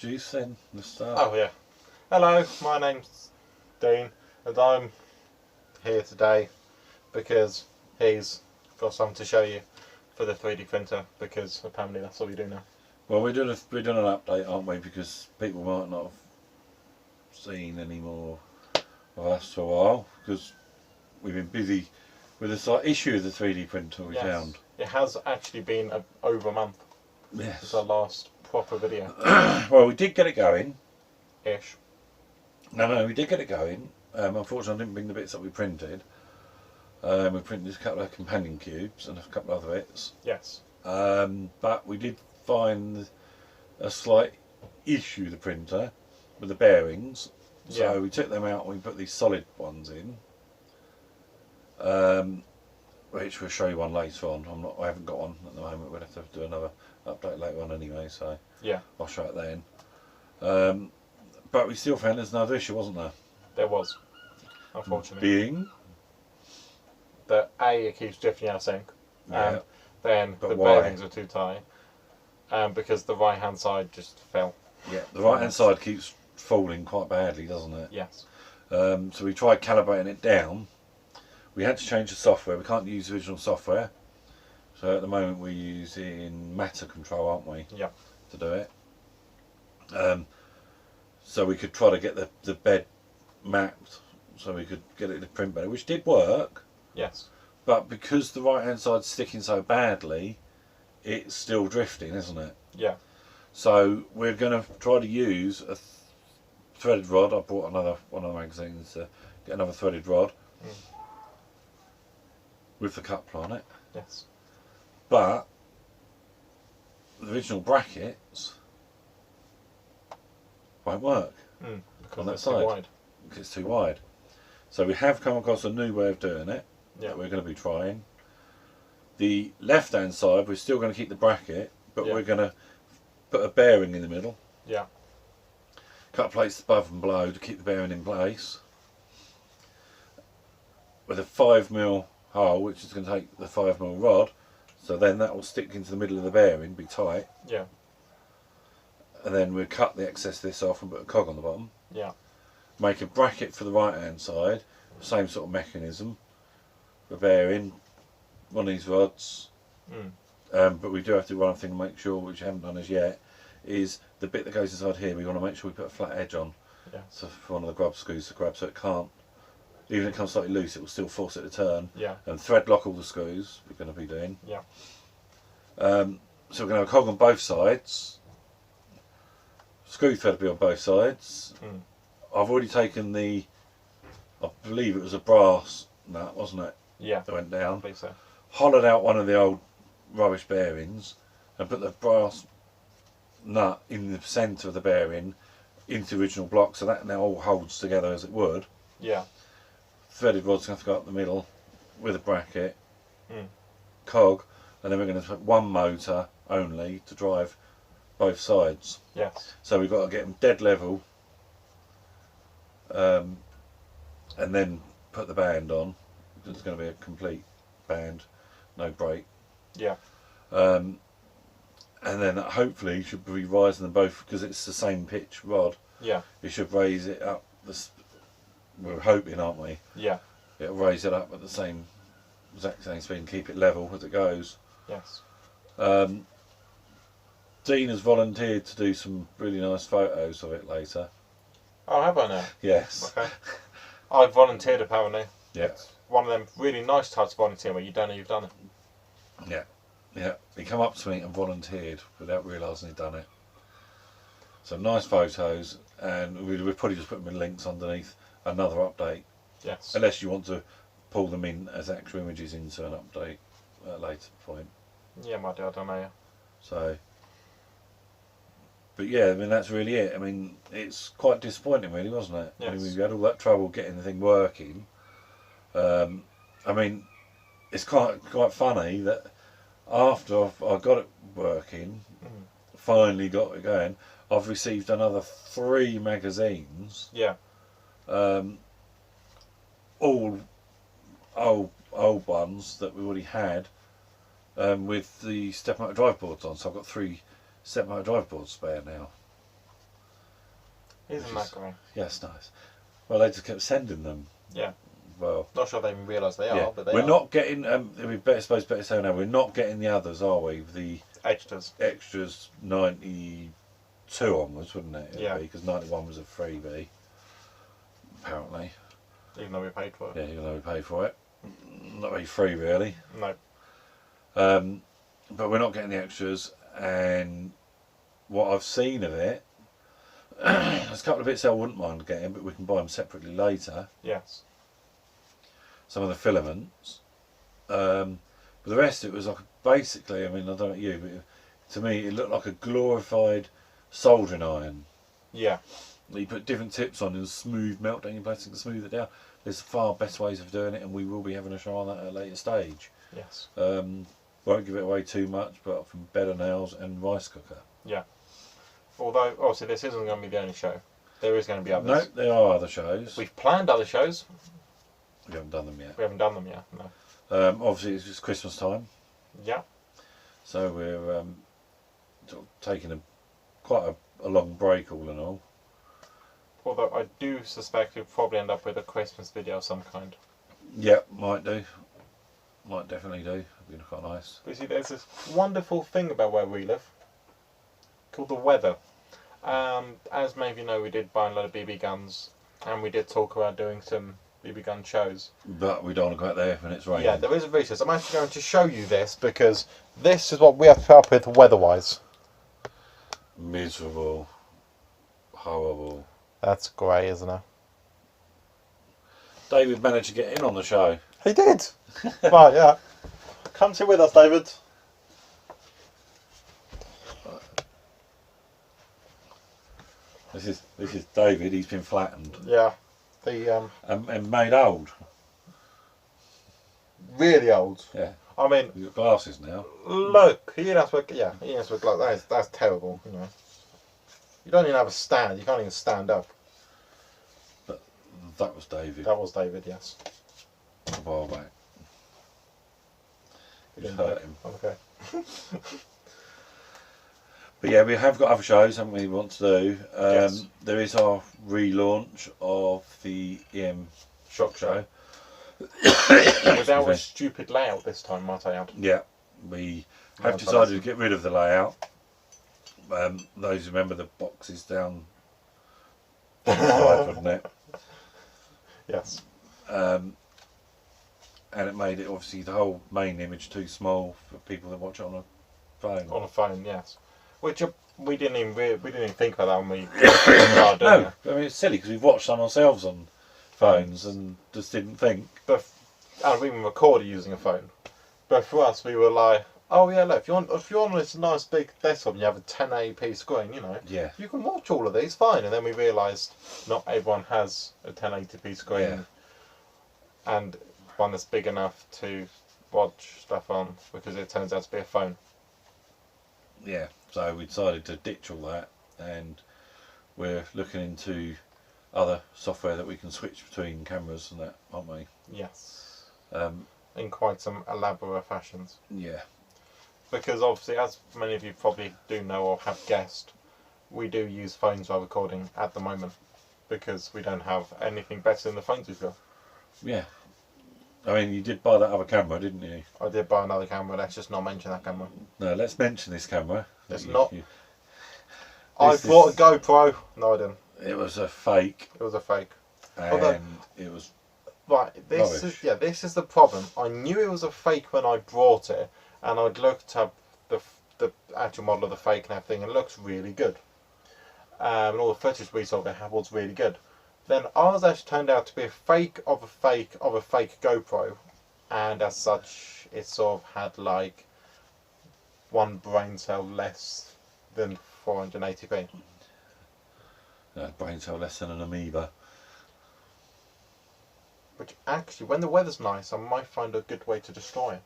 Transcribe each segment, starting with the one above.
introduce then? Let's start. Oh yeah. Hello, my name's Dean, and I'm here today because he's got something to show you for the 3D printer, because apparently that's all we do now. Well, we're doing an update, aren't we? Because people might not have seen any more of us for a while, because we've been busy with a slight issue of the 3D printer we found. It has actually been over a month Yes. since our last proper video. Well, we did get it going. Ish. No, we did get it going. Unfortunately, I didn't bring the bits that we printed. We printed a couple of companion cubes and a couple of other bits. Yes. But we did find a slight issue with the printer with the bearings. So we took them out and we put these solid ones in. Which we'll show you one later on. I haven't got one at the moment. We'll have to do another update later on anyway. So yeah, I'll show it then. But we still found there's another issue, wasn't there? There was, unfortunately. Being that it keeps drifting out of sync. Yeah. Then But the why? bearings are too tight. Because the right hand side just fell. Yeah, the right hand side keeps falling quite badly, doesn't it? Yes. So we tried calibrating it down. We had to change the software. We can't use the original software. So at the moment we're using Matter Control, aren't we? Yeah. To do it. So we could try to get the bed mapped so we could get it to print better, which did work. Yes. But because the right hand side's sticking so badly, it's still drifting, isn't it? Yeah. So we're going to try to use a threaded rod. I bought another one of the magazines to get another threaded rod with the coupler on it. Yes. But the original brackets won't work Because on that it's side. too wide. Because it's too wide. So we have come across a new way of doing it that we're going to be trying. The left hand side, we're still going to keep the bracket, but we're going to put a bearing in the middle. Yeah. Cut plates above and below to keep the bearing in place. With a 5mm hole, which is going to take the 5mm rod, so then that will stick into the middle of the bearing, be tight. Yeah. And then we'll cut the excess of this off and put a cog on the bottom. Yeah. Make a bracket for the right hand side, same sort of mechanism. The bearing, one of these rods. But we do have to do one thing to make sure, which we haven't done as yet, is the bit that goes inside here, we want to make sure we put a flat edge on. Yeah. So for one of the grub screws to grab, so it can't, even if it comes slightly loose, it will still force it to turn. Yeah. And thread lock all the screws, we're going to be doing. Yeah. So we're going to have a cog on both sides. Screw thread will be on both sides. I've already taken I believe it was a brass nut, wasn't it? Yeah. That went down. I believe so. Hollowed out one of the old rubbish bearings and put the brass nut in the centre of the bearing into the original block, so that now all holds together as it would. Yeah. Threaded rod's going to have to go up the middle with a bracket, cog, and then we're going to put one motor only to drive both sides. Yes. So we've got to get them dead level, and then put the band on. It's going to be a complete band, no brake. Yeah. And then hopefully you should be rising them both, because it's the same pitch rod. Yeah. You should raise it up. We're hoping, aren't we? Yeah. It'll raise it up at the exact same speed and keep it level as it goes. Yes. Dean has volunteered to do some really nice photos of it later. Oh, have I now? Yes. Okay. I volunteered apparently. Yeah. It's one of them really nice types of volunteering where you don't know you've done it. Yeah. Yeah. He come up to me and volunteered without realising he'd done it. So nice photos, and we'll probably just put them in links underneath another update. Yes. Unless you want to pull them in as actual images into an update at a later point. Yeah, might do. I don't know. Yeah. So, but yeah, I mean that's really it. I mean it's quite disappointing, really, wasn't it? Yes. I mean we had all that trouble getting the thing working. I mean, it's quite funny that after I got it working, finally got it going, I've received another 3 magazines. Yeah. All old ones that we already had, with the step motor drive boards on. So I've got 3 step motor drive boards spare now. Isn't that great? Yeah, it's nice. Well, they just kept sending them. Yeah. Well, Not sure they even realise they yeah. are, but they we're are. not getting. Better say now. We're not getting the others, are we? The Extras. extras 92 onwards, wouldn't it? Yeah. Because 91 was a freebie. Apparently. Even though we paid for it. Yeah, even though we paid for it. Not very free, really. No. But we're not getting the extras, and what I've seen of it, there's a couple of bits I wouldn't mind getting, but we can buy them separately later. Yes. Some of the filaments. But the rest, it was like basically, I mean, I don't know about you, but to me, it looked like a glorified soldering iron. Yeah. You put different tips on and smooth melt down your plastic to smooth it down. There's far better ways of doing it, and we will be having a show on that at a later stage. Yes. Won't give it away too much, but from better nails and rice cooker. Yeah. Although, obviously, this isn't going to be the only show. There is going to be others. No, there are other shows. We've planned other shows. We haven't done them yet. We haven't done them yet, no. Obviously, it's just Christmas time, Yeah. so we're sort of taking quite a long break, all in all. Although I do suspect we'll probably end up with a Christmas video of some kind. Yeah, might do. Might definitely do. It'd be quite nice. But you see, there's this wonderful thing about where we live called the weather. As many of you know, we did buy a lot of BB guns, and we did talk about doing some BB gun shows. But we don't want to go out there when it's raining. Yeah, there is a reason. I'm actually going to show you this because this is what we have to put up with weather-wise. Miserable. Horrible. That's grey, isn't it? David managed to get in on the show. He did! Right, yeah. Come sit with us, David. This is David. He's been flattened Yeah. The and made old. really old. Yeah, I mean, he's got glasses now. look, he has to. Yeah, he has to look like that. That's terrible. You know, you don't even have a stand. You can't even stand up. But that was David. That was David. Yes. A while back. He Just didn't hurt die. him. Okay. But yeah, we have got other shows, haven't we, want to do. Yes. There is our relaunch of the EM Shock show. Without a stupid layout this time, might I add. Yeah, we have Yeah, decided to get rid of the layout. Those who remember the boxes down the side, wasn't it? Yes. And it made it obviously the whole main image too small for people that watch it on a phone. On a phone, yes. Which we didn't even think about that when we started doing No, it. I mean it's silly because we've watched some ourselves on phones and just didn't think. But and we even recorded using a phone. But for us, we were like, oh yeah, look, if you're on this nice big desktop and you have a 1080p screen, you know, Yeah. you can watch all of these fine. And then we realised not everyone has a 1080p screen, Yeah. and one that's big enough to watch stuff on because it turns out to be a phone. Yeah, so we decided to ditch all that, and we're looking into other software that we can switch between cameras and that, aren't we? Yes. Um, In quite some elaborate fashions. yeah, Because obviously, as many of you probably do know or have guessed, we do use phones while recording at the moment because we don't have anything better than the phones we've got. yeah. I mean, you did buy that other camera, didn't you? I did buy another camera, let's just not mention that camera. No, let's mention this camera. It's You- not. you- I This bought a is- GoPro. No, I didn't. It was a fake, It was a fake. and Although- it was Right, Rubbish. this is the problem. I knew it was a fake when I brought it, and I'd looked up the actual model of the fake and everything, and it looks really good. And all the footage we saw of it was really good. Then ours actually turned out to be a fake of a fake of a fake GoPro, and as such, it sort of had like one brain cell less than 480p. brain cell less than an amoeba. Which actually, when the weather's nice, I might find a good way to destroy it.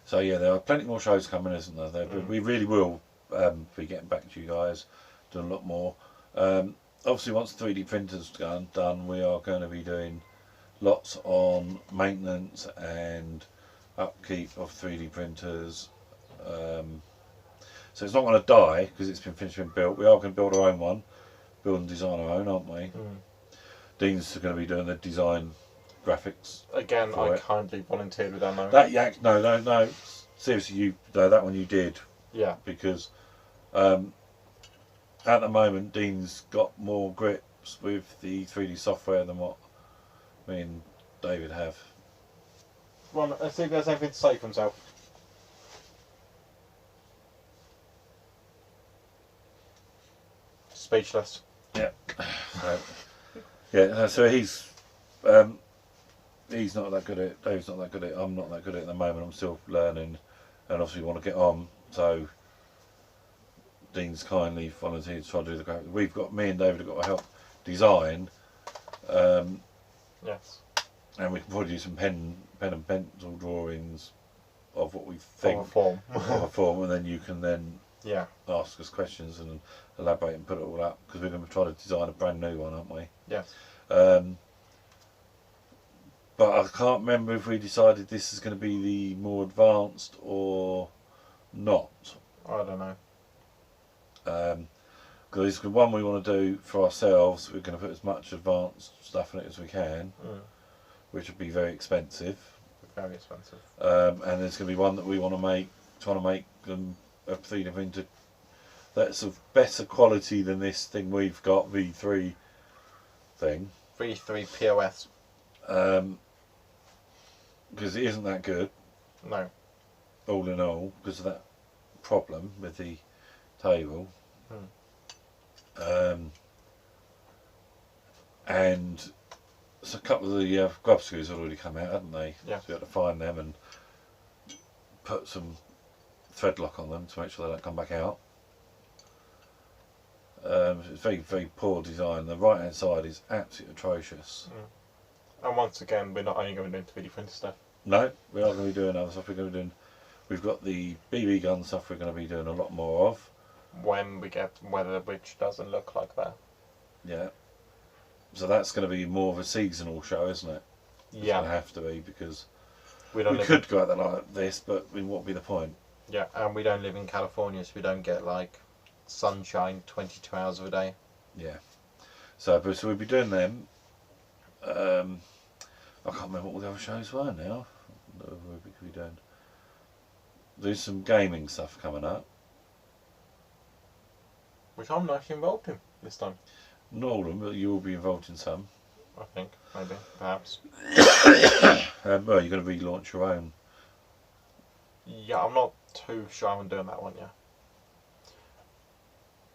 So yeah, there are plenty more shows coming, isn't there? But we really will be getting back to you guys, doing a lot more. Obviously, once the 3D printer's done, we are going to be doing lots on maintenance and upkeep of 3D printers. So it's not going to die because it's been finished and built. We are going to build our own one, build and design our own, aren't we? Dean's going to be doing the design graphics. Again, I kindly volunteered with that. No. Seriously, that one you did. Yeah. Because at the moment, Dean's got more grips with the 3D software than what me and David have. Ron, let's see if there's anything to say for himself. Speechless. Yeah. So he's not that good at it. Dave's not that good at it. I'm not that good at it at the moment. I'm still learning, and obviously want to get on. So Dean's kindly volunteered to try to do the graphics. Me and David have got to help design. Yes. And we can probably do some pen and pencil drawings of what we think of a form, and then you can then ask us questions and elaborate and put it all up, because we're going to try to design a brand new one, aren't we? Yes. But I can't remember if we decided this is going to be the more advanced or not. I don't know. Because the one we want to do for ourselves, we're going to put as much advanced stuff in it as we can, which would be very expensive. Very expensive. And there's going to be one that we want to make, trying to make them a 3D printer that's of better quality than this thing we've got, V3 thing. V3 POS. Because it isn't that good. No. All in all, because of that problem with the table. And so a couple of the grub screws had already come out, hadn't they? Yeah. So we had to find them and put some thread lock on them to make sure they don't come back out. It's very, very poor design. The right hand side is absolutely atrocious. And once again, we're not only going to be doing 3D printer stuff. No, we are going to be doing other stuff. We've got the BB gun stuff we're going to be doing a lot more of. When we get weather which doesn't look like that. Yeah. So that's going to be more of a seasonal show, isn't it? It's going to have to be, because we could go out there like this, but what would be the point? Yeah, and we don't live in California, so we don't get like sunshine 22 hours of a day. Yeah. So we'll be doing them. I can't remember what all the other shows were now. What we could be doing. There's some gaming stuff coming up. Which I'm actually involved in this time. Not all of them, but you will be involved in some. I think, maybe, perhaps. Well, you're going to relaunch your own. Yeah, I'm not too sure I'm doing that one yet.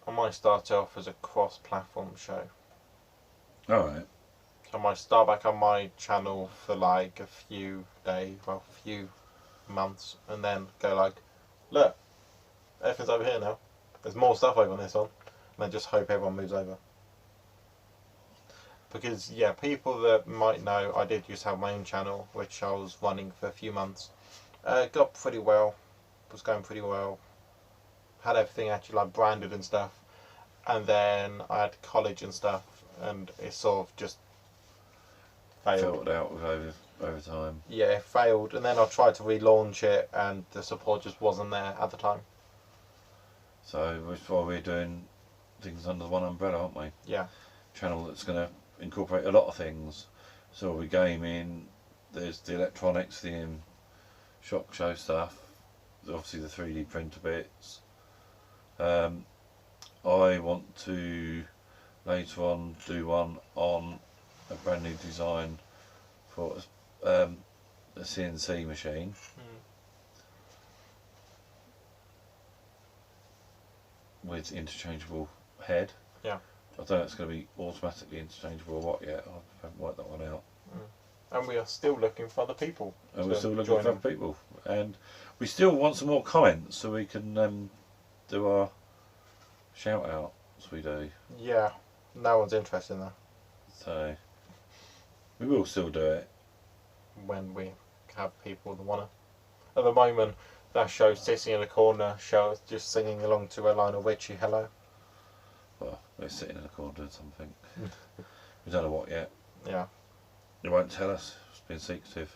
I might start off as a cross-platform show. Alright. So I might start back on my channel for like a few days, well, a few months, and then go like, look, everything's over here now. There's more stuff over on this one. And I just hope everyone moves over. Because, yeah, people that might know, I did used to have my own channel, which I was running for a few months. Got pretty well, was going pretty well. Had everything actually like branded and stuff. And then I had college and stuff, and it sort of just failed. Filtered out over time. Yeah, it failed. And then I tried to relaunch it, and the support just wasn't there at the time. So that's why we're doing things under one umbrella, aren't we? Yeah. Channel that's going to incorporate a lot of things. So we're gaming, there's the electronics, the shock show stuff, obviously the 3D printer bits. I want to later on do one on a brand new design for a CNC machine. With interchangeable head. Yeah. I don't know if it's going to be automatically interchangeable or what yet. I haven't worked that one out. And we are still looking for other people. And we're still looking for other people. And we still want some more comments so we can do our shout outs we do. Yeah. No one's interested in that. So we will still do it. When we have people that want to. At the moment, that show sitting in the corner, show just singing along to Lionel Richie, hello. Well, we're sitting in a corner doing something. We don't know what yet. Yeah. They won't tell us. It's been secretive.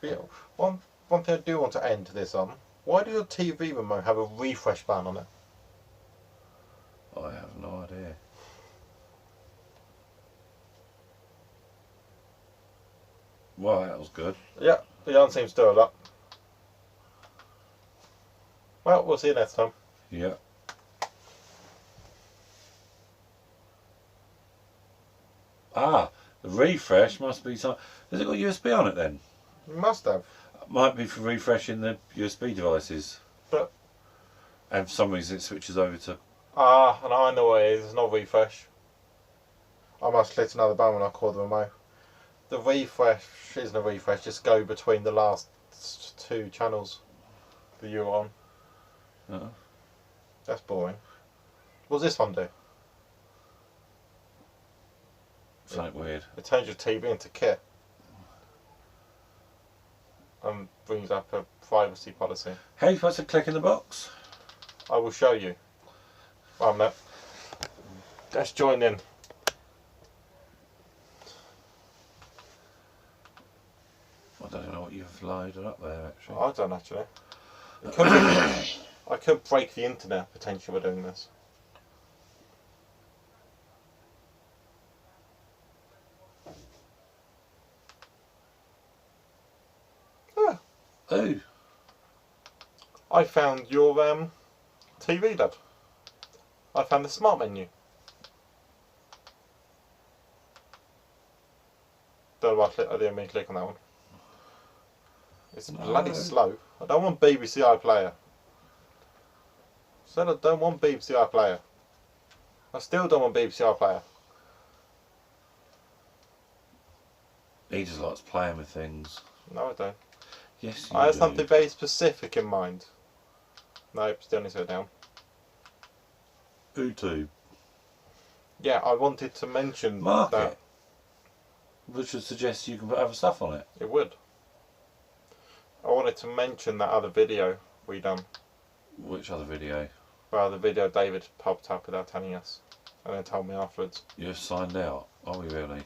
Yeah. One thing I do want to end this on Why does your TV remote have a refresh button on it? I have no idea. Well, that was good. Yeah, the yarn seems to do a lot. Well, we'll see you next time. Yeah. Ah, the refresh must be some. Has it got USB on it then? You must have. Might be for refreshing the USB devices. But And for some reason it switches over to. and I know what it is. It's not refresh. I must click another button when I call the remote. The refresh isn't a refresh. Just go between the last 2 channels that you're on. That's boring. What does this one do? Something weird. It turns your TV into kit. And brings up a privacy policy. How are you supposed to click in the box? I will show you. No. Let's join in. I don't know what you've loaded up there actually. I don't actually. It could be, I could break the internet potentially by doing this. Ah, Oh, I found your TV, Dad. I found the smart menu. Don't know why I didn't mean to click on that one. It's bloody slow. I don't want BBC iPlayer. Said I don't want BBC iPlayer. I still don't want BBC iPlayer. he just likes playing with things. No, I don't. Yes, you I had do. something very specific in mind. Nope, still needs to go down. YouTube. Yeah, I wanted to mention Mark that. it. Which would suggest you can put other stuff on it. It would. I wanted to mention that other video we done. Which other video? Well, the video David popped up without telling us, and then told me afterwards. You've signed out. Are we really?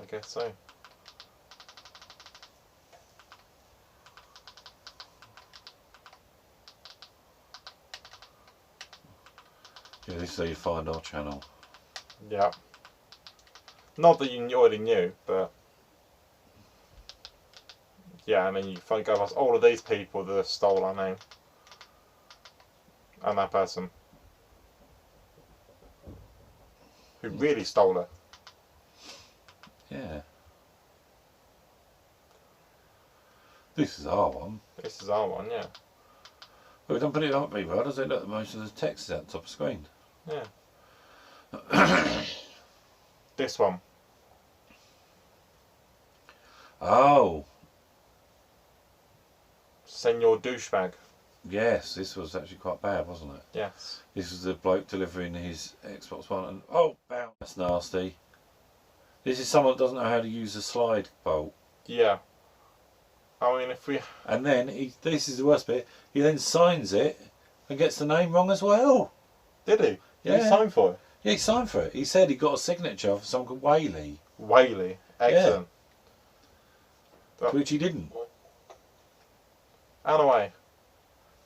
I guess so. Yeah, this is how you find our channel. Yeah. Not that you already knew, but yeah, and then you find go past all of these people that have stole our name. And that person. Who really stole it. Yeah. This is our one. This is our one, yeah. But we don't put it up very well, does it? Look, most of the text is at the top of the screen. Yeah. This one. Oh, Senor Douchebag. yes, this was actually quite bad, wasn't it? Yes. This was the bloke delivering his Xbox One and oh, bow. That's nasty. This is someone that doesn't know how to use a slide bolt. Yeah. I mean, if we... And then, this is the worst bit, he then signs it and gets the name wrong as well. Did he? Did Yeah. he sign for it? Yeah, he signed for it. He said he got a signature for someone called Whaley. Whaley. Excellent. Which he didn't. Anyway,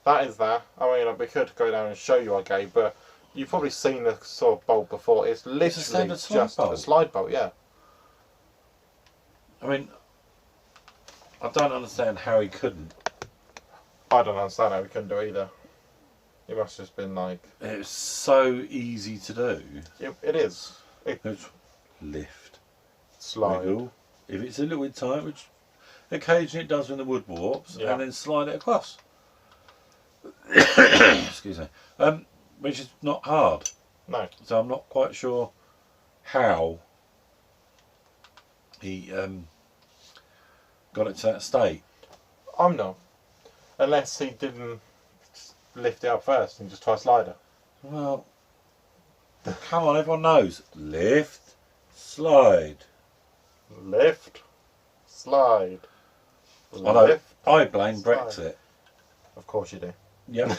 that is that. I mean, we could go down and show you our game, but you've probably seen the sort of bolt before. It's literally standard slide just bolt. a slide bolt, yeah. I mean, I don't understand how he couldn't. I don't understand how we couldn't do it either. It must have just been like... It's so easy to do. It is. It's lift. Slide. Wiggle. If it's a little bit tight, which occasionally it does when the wood warps, Yeah. and then slide it across. Excuse me. Which is not hard. No. So I'm not quite sure how he got it to that state. I'm not. Unless he didn't lift it up first and just try slider. Well, come on, everyone knows. Lift, slide. Lift, slide. Although I blame slide. Brexit. Of course you do. Yeah.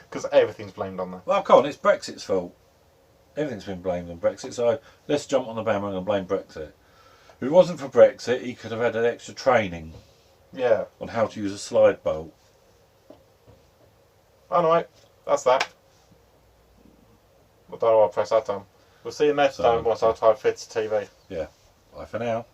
Because everything's blamed on that. Well, come on, it's Brexit's fault. Everything's been blamed on Brexit, so let's jump on the bandwagon and blame Brexit. If it wasn't for Brexit, he could have had an extra training Yeah. on how to use a slide bolt. Anyway, that's that. I don't know what I press that time. We'll see you next time once I try to fit the TV. Yeah. Bye for now.